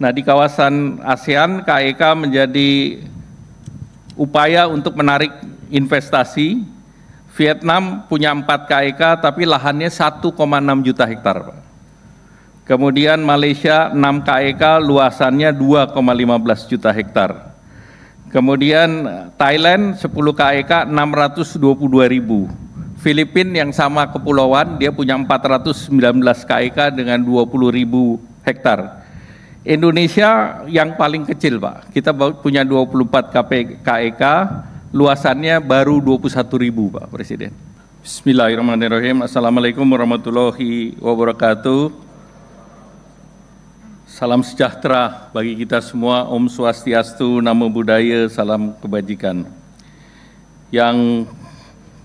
Nah, di kawasan ASEAN, KEK menjadi upaya untuk menarik investasi. Vietnam punya 4 KEK, tapi lahannya 1,6 juta hektar, Pak. Kemudian Malaysia 6 KEK, luasannya 2,15 juta hektar. Kemudian Thailand 10 KEK, 622.000. Filipina yang sama kepulauan, dia punya 419 KEK dengan 20.000 hektar. Indonesia yang paling kecil, Pak. Kita punya 24 KEK, luasannya baru 21.000, Pak Presiden. Bismillahirrahmanirrahim. Assalamualaikum warahmatullahi wabarakatuh. Salam sejahtera bagi kita semua. Om Swastiastu, Namo Buddhaya, salam kebajikan. Yang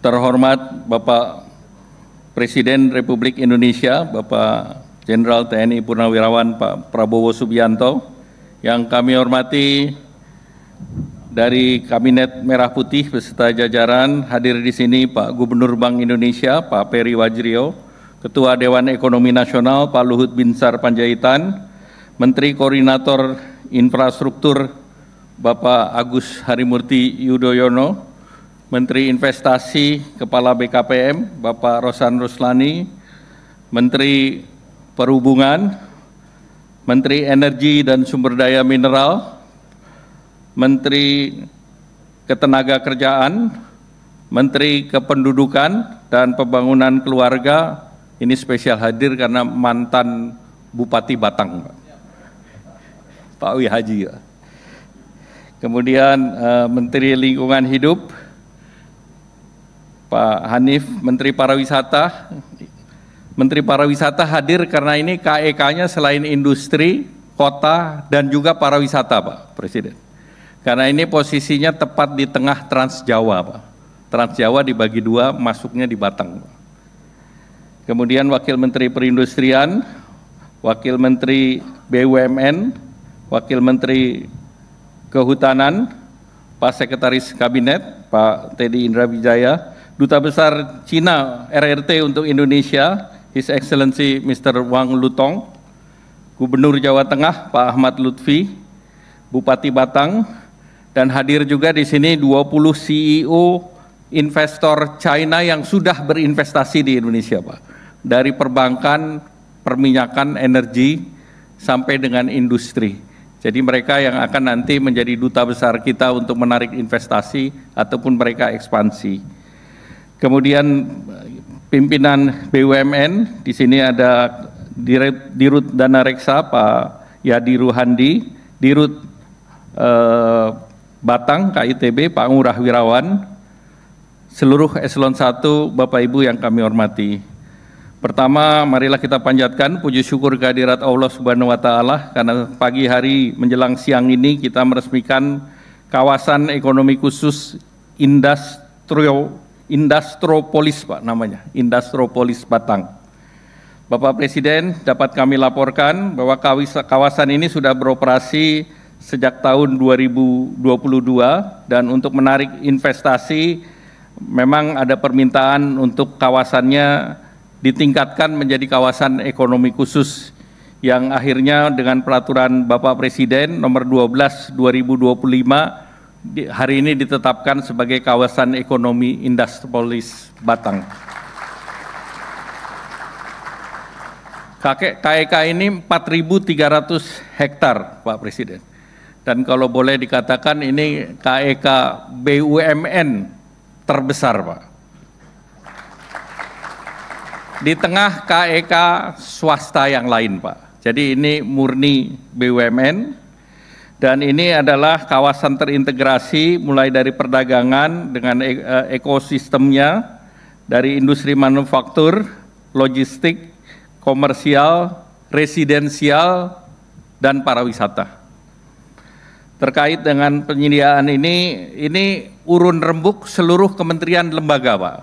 terhormat Bapak Presiden Republik Indonesia, Bapak Jenderal TNI Purnawirawan Pak Prabowo Subianto, yang kami hormati dari Kabinet Merah Putih beserta jajaran, hadir di sini Pak Gubernur Bank Indonesia Pak Peri Wajrio, Ketua Dewan Ekonomi Nasional Pak Luhut Binsar Panjaitan, Menteri Koordinator Infrastruktur Bapak Agus Harimurti Yudhoyono, Menteri Investasi Kepala BKPM Bapak Rosan Ruslani, Menteri Perhubungan, Menteri Energi dan Sumber Daya Mineral, Menteri Ketenagakerjaan, Menteri Kependudukan dan Pembangunan Keluarga, ini spesial hadir karena mantan Bupati Batang, Pak Wi Haji. Kemudian Menteri Lingkungan Hidup, Pak Hanif, Menteri Pariwisata. Menteri Pariwisata hadir karena ini KEK-nya selain industri, kota, dan juga pariwisata, Pak Presiden. Karena ini posisinya tepat di tengah Trans Jawa, Pak. Trans Jawa dibagi 2, masuknya di Batang, Pak. Kemudian Wakil Menteri Perindustrian, Wakil Menteri BUMN, Wakil Menteri Kehutanan, Pak Sekretaris Kabinet, Pak Teddy Indra Wijaya, Duta Besar Cina RRT untuk Indonesia, His Excellency Mr. Wang Lutong, Gubernur Jawa Tengah Pak Ahmad Lutfi, Bupati Batang, dan hadir juga di sini 20 CEO investor China yang sudah berinvestasi di Indonesia, Pak. Dari perbankan, perminyakan, energi, sampai dengan industri. Jadi mereka yang akan nanti menjadi duta besar kita untuk menarik investasi ataupun mereka ekspansi. Kemudian pimpinan BUMN, di sini ada Dirut Dana Reksa Pak Yadi Ruhandi, Dirut Batang KITB Pak Ngurah Wirawan, seluruh eselon 1 Bapak Ibu yang kami hormati. Pertama, marilah kita panjatkan puji syukur kehadirat Allah Subhanahu wa Ta'ala, karena pagi hari menjelang siang ini kita meresmikan kawasan ekonomi khusus Indastropolis, Pak, namanya, Indastropolis Batang. Bapak Presiden, dapat kami laporkan bahwa kawasan ini sudah beroperasi sejak tahun 2022, dan untuk menarik investasi memang ada permintaan untuk kawasannya ditingkatkan menjadi kawasan ekonomi khusus, yang akhirnya dengan peraturan Bapak Presiden nomor 12 2025 hari ini ditetapkan sebagai kawasan ekonomi Indastropolis Batang. KEK ini 4.300 hektar, Pak Presiden. Dan kalau boleh dikatakan ini KEK BUMN terbesar, Pak. Di tengah KEK swasta yang lain, Pak. Jadi ini murni BUMN. Dan ini adalah kawasan terintegrasi mulai dari perdagangan dengan ekosistemnya, dari industri manufaktur, logistik, komersial, residensial, dan pariwisata. Terkait dengan penyediaan ini urun rembuk seluruh kementerian lembaga, Pak.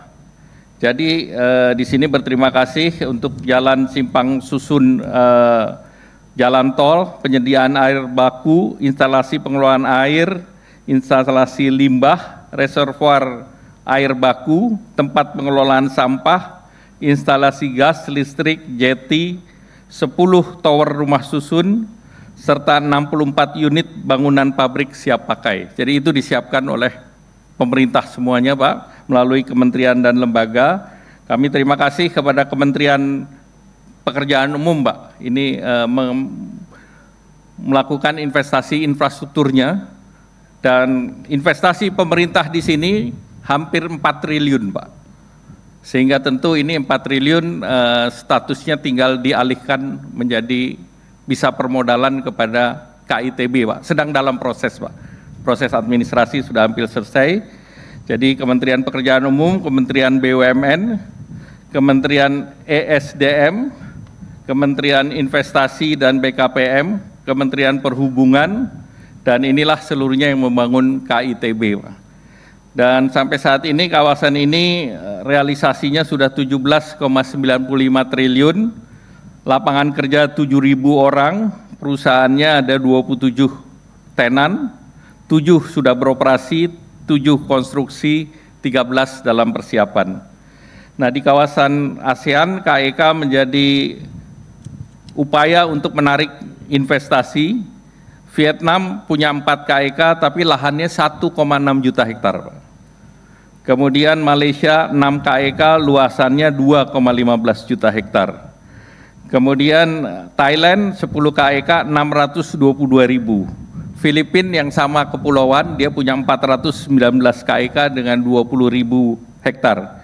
Jadi di sini berterima kasih untuk jalan simpang susun jalan tol, penyediaan air baku, instalasi pengelolaan air, instalasi limbah, reservoir air baku, tempat pengelolaan sampah, instalasi gas, listrik, jeti, 10 tower rumah susun, serta 64 unit bangunan pabrik siap pakai. Jadi itu disiapkan oleh pemerintah semuanya Pak, melalui kementerian dan lembaga. Kami terima kasih kepada Kementerian Pekerjaan Umum Pak, ini melakukan investasi infrastrukturnya, dan investasi pemerintah di sini hampir 4 triliun Pak. Sehingga tentu ini 4 triliun statusnya tinggal dialihkan menjadi bisa permodalan kepada KITB Pak, sedang dalam proses Pak. Proses administrasi sudah hampir selesai. Jadi Kementerian Pekerjaan Umum, Kementerian BUMN, Kementerian ESDM, Kementerian Investasi dan BKPM, Kementerian Perhubungan, dan inilah seluruhnya yang membangun KITB Pak. Dan sampai saat ini kawasan ini realisasinya sudah 17,95 triliun, lapangan kerja 7.000 orang, perusahaannya ada 27 tenan, 7 sudah beroperasi, 7 konstruksi, 13 dalam persiapan. Nah, di kawasan ASEAN, KEK menjadi upaya untuk menarik investasi. Vietnam punya 4 KEK, tapi lahannya 1,6 juta hektar. Kemudian Malaysia 6 KEK, luasannya 2,15 juta hektar. Kemudian Thailand 10 KEK, 622.000. Filipina yang sama kepulauan, dia punya 419 KEK dengan 20.000 hektar.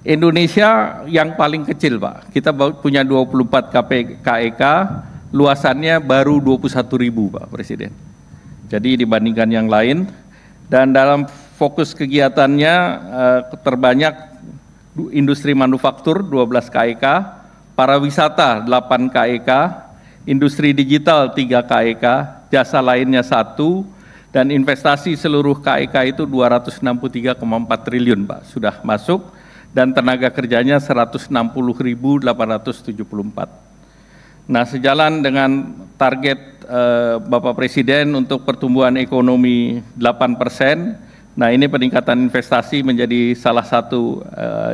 Indonesia yang paling kecil Pak, kita punya 24 KEK, luasannya baru 21.000 Pak Presiden. Jadi dibandingkan yang lain, dan dalam fokus kegiatannya terbanyak industri manufaktur 12 KEK, pariwisata 8 KEK, industri digital 3 KEK, jasa lainnya 1, dan investasi seluruh KEK itu 263,4 triliun Pak, sudah masuk, dan tenaga kerjanya 160.874. Nah, sejalan dengan target Bapak Presiden untuk pertumbuhan ekonomi 8%, nah ini peningkatan investasi menjadi salah satu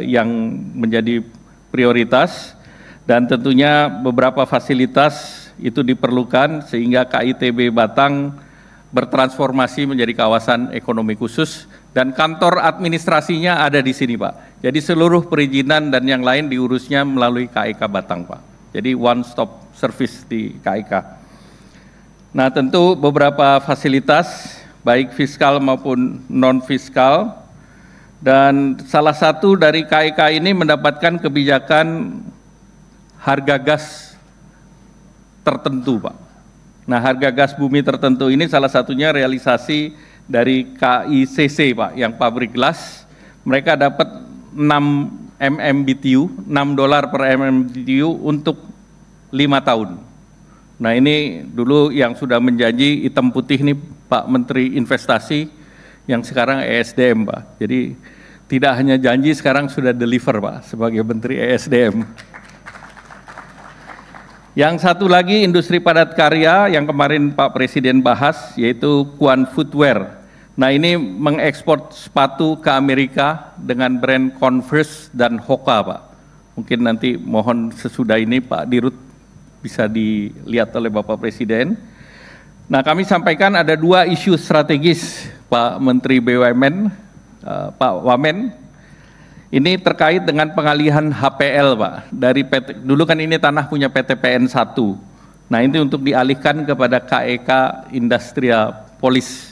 yang menjadi prioritas, dan tentunya beberapa fasilitas itu diperlukan sehingga KITB Batang bertransformasi menjadi kawasan ekonomi khusus, dan kantor administrasinya ada di sini Pak. Jadi seluruh perizinan dan yang lain diurusnya melalui KEK Batang Pak. Jadi one stop service di KEK. Nah, tentu beberapa fasilitas baik fiskal maupun non fiskal, dan salah satu dari KEK ini mendapatkan kebijakan harga gas tertentu Pak. Nah, harga gas bumi tertentu ini salah satunya realisasi dari KICC Pak, yang pabrik gelas. Mereka dapat 6 MMBTU, $6 per MMBTU untuk 5 tahun. Nah, ini dulu yang sudah menjanji hitam putih nih Pak Menteri Investasi, yang sekarang ESDM Pak. Jadi tidak hanya janji, sekarang sudah deliver Pak sebagai Menteri ESDM. Yang satu lagi industri padat karya yang kemarin Pak Presiden bahas, yaitu Kuan Footwear. Nah, ini mengekspor sepatu ke Amerika dengan brand Converse dan Hoka Pak. Mungkin nanti mohon sesudah ini Pak Dirut bisa dilihat oleh Bapak Presiden. Nah, kami sampaikan ada 2 isu strategis Pak Menteri BUMN, Pak Wamen. Ini terkait dengan pengalihan HPL Pak, dari PT, dulu kan ini tanah punya PTPN 1. Nah, ini untuk dialihkan kepada KEK Industrial Polis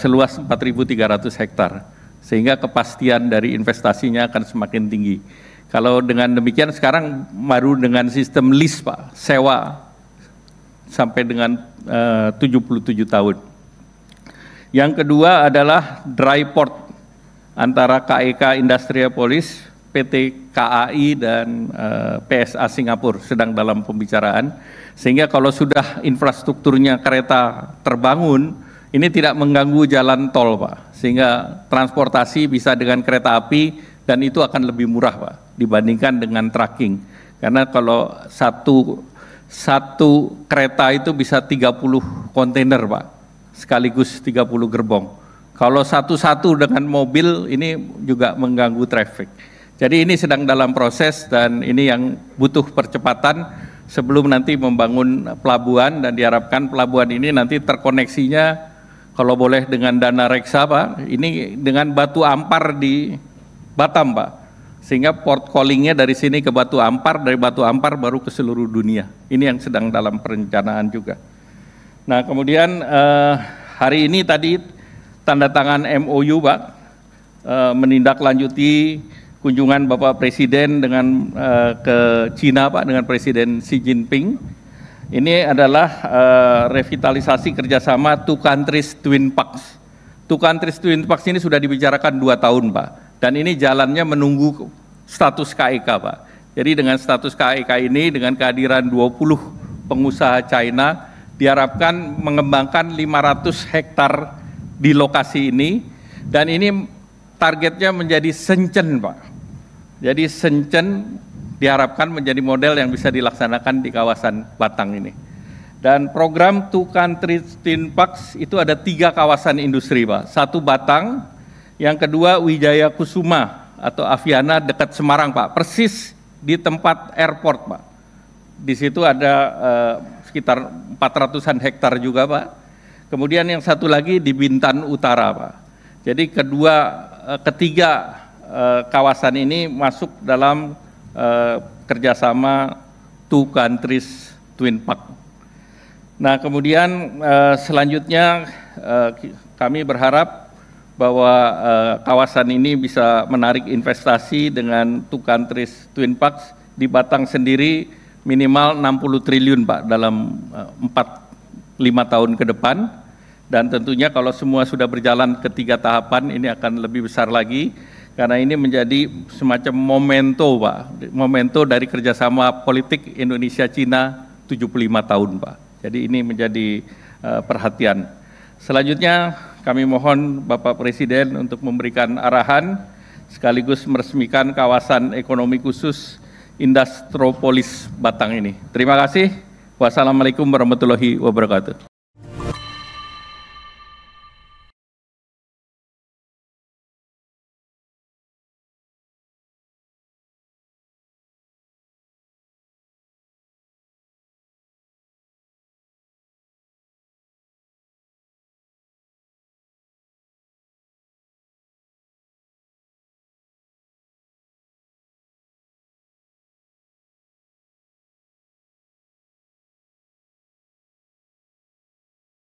seluas 4.300 hektar, sehingga kepastian dari investasinya akan semakin tinggi. Kalau dengan demikian sekarang baru dengan sistem lease Pak, sewa sampai dengan 77 tahun. Yang kedua adalah dry port antara KEK Industrial Police, PT KAI, dan PSA Singapura sedang dalam pembicaraan, sehingga kalau sudah infrastrukturnya kereta terbangun, ini tidak mengganggu jalan tol Pak, sehingga transportasi bisa dengan kereta api, dan itu akan lebih murah Pak dibandingkan dengan trucking, karena kalau satu kereta itu bisa 30 kontainer Pak, sekaligus 30 gerbong. Kalau satu-satu dengan mobil ini juga mengganggu traffic. Jadi ini sedang dalam proses, dan ini yang butuh percepatan, sebelum nanti membangun pelabuhan, dan diharapkan pelabuhan ini nanti terkoneksinya kalau boleh dengan dana reksa Pak, ini dengan Batu Ampar di Batam Pak, sehingga port callingnya dari sini ke Batu Ampar, dari Batu Ampar baru ke seluruh dunia. Ini yang sedang dalam perencanaan juga. Nah kemudian hari ini tadi tanda tangan MOU Pak, menindaklanjuti kunjungan Bapak Presiden dengan ke Cina Pak, dengan Presiden Xi Jinping. Ini adalah revitalisasi kerjasama Two Countries Twin Pact. Two Countries Twin Pact ini sudah dibicarakan 2 tahun Pak, dan ini jalannya menunggu status KEK Pak. Jadi dengan status KEK ini, dengan kehadiran 20 pengusaha China, diharapkan mengembangkan 500 hektar di lokasi ini, dan ini targetnya menjadi Shenzhen Pak. Jadi Shenzhen diharapkan menjadi model yang bisa dilaksanakan di kawasan Batang ini. Dan program Two Countries Twin Pact itu ada 3 kawasan industri Pak. 1 Batang, yang kedua Wijaya Kusuma atau Aviana dekat Semarang Pak, persis di tempat airport Pak. Di situ ada sekitar 400-an hektar juga Pak. Kemudian yang satu lagi di Bintan Utara Pak. Jadi ketiga kawasan ini masuk dalam kerjasama Two Countries Twin Pact. Nah kemudian selanjutnya kami berharap bahwa kawasan ini bisa menarik investasi dengan Two Countries Twin Pact. Di Batang sendiri minimal 60 triliun Pak dalam 4-5 tahun ke depan, dan tentunya kalau semua sudah berjalan ke 3 tahapan ini akan lebih besar lagi. Karena ini menjadi semacam memento Pak, memento dari kerjasama politik Indonesia-Cina 75 tahun Pak. Jadi ini menjadi perhatian. Selanjutnya kami mohon Bapak Presiden untuk memberikan arahan sekaligus meresmikan kawasan ekonomi khusus Indastropolis Batang ini. Terima kasih. Wassalamualaikum warahmatullahi wabarakatuh.